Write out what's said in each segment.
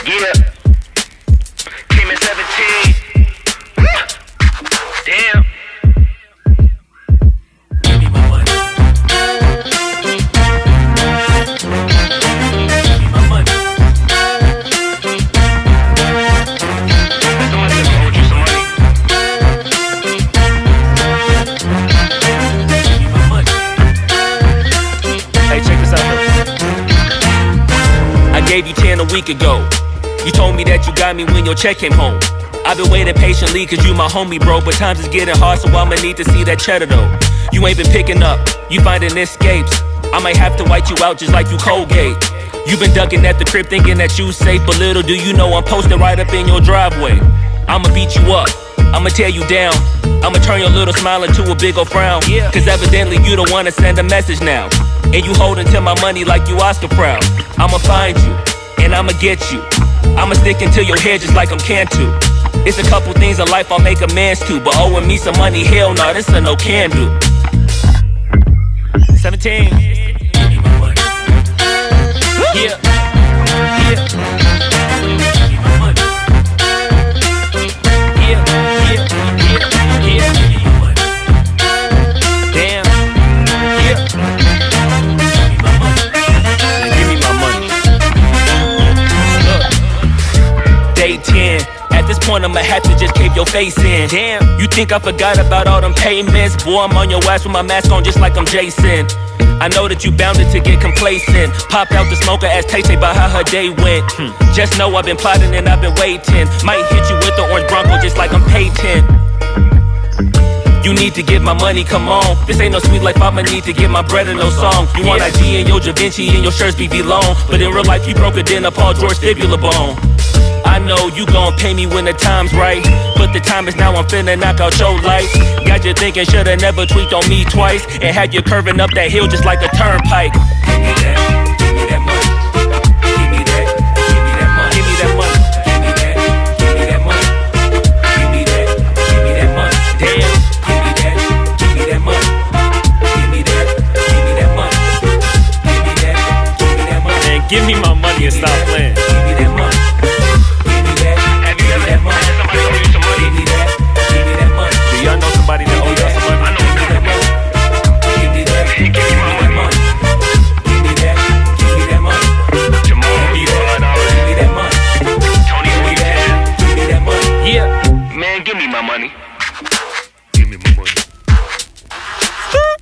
Yeah. Came at 17. Damn. Give me my money. Give me my money. Somebody ever owed you some money? Give me my money. Hey, check this out though. I gave you 10 a week ago. You told me that you got me when your check came home. I've been waiting patiently cause you my homie, bro. But times is getting hard, so I'ma need to see that cheddar though. You ain't been picking up, you finding escapes. I might have to white you out just like you Colgate. You been ducking at the crib thinking that you safe, but little do you know I'm posted right up in your driveway. I'ma beat you up, I'ma tear you down. I'ma turn your little smile into a big ol' frown. Cause evidently you don't wanna send a message now. And you holding to my money like you Oscar proud. I'ma find you, and I'ma get you. I'ma stick into your head just like I'm Cantu. It's a couple things in life I'll make amends to, but owing me some money, hell no, this a no can do. 17. Give me my money. Yeah. Yeah. Give me my money. Yeah. Yeah. Yeah. Yeah. Give me my money. Damn. Yeah. Give me my money. Give me my money. Look. Day 10. At this point I'ma have to just cave your face in. Damn, you think I forgot about all them payments? Boy, I'm on your ass with my mask on just like I'm Jason. I know that you bounded to get complacent. Popped out the smoker, asked Tay-Tay about how her day went. Just know I've been plotting and I've been waiting. Might hit you with the orange Bronco just like I'm Peyton. You need to get my money, come on. This ain't no sweet life, I'ma need to get my bread and no song. You want IG and your Da Vinci and your shirts be long. But in real life you broke it in a Paul George fibula bone. I know you gon' pay me when the time's right, but the time is now, I'm finna knock out your lights. Got you thinking shoulda never tweaked on me twice, and had you curving up that hill just like a turnpike. Give me that money. Give me that, give me that money. Give me that money. Give me that, give me that money. Give me that, give me that money. Damn. Give me that, give me that money. Give me that, give me that money. Give me that, give me that money. Man, give me my money and stop playing. Give me that money. Y'all know somebody that owe y'all some money? I know a couple people. Give me that, give me my money. Give me that, give me that money. Jamal, you heard already. Give me that money. Tony, who you had? Give me that money. Yeah, man, give me my money. Give me my money.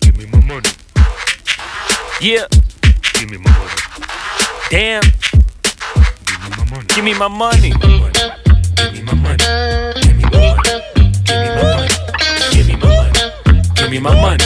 Give me my money. Yeah. Give me my money. Damn. Give me my money. Give me my money. Give me my money. Give me my money. Give me my money. Give me my money.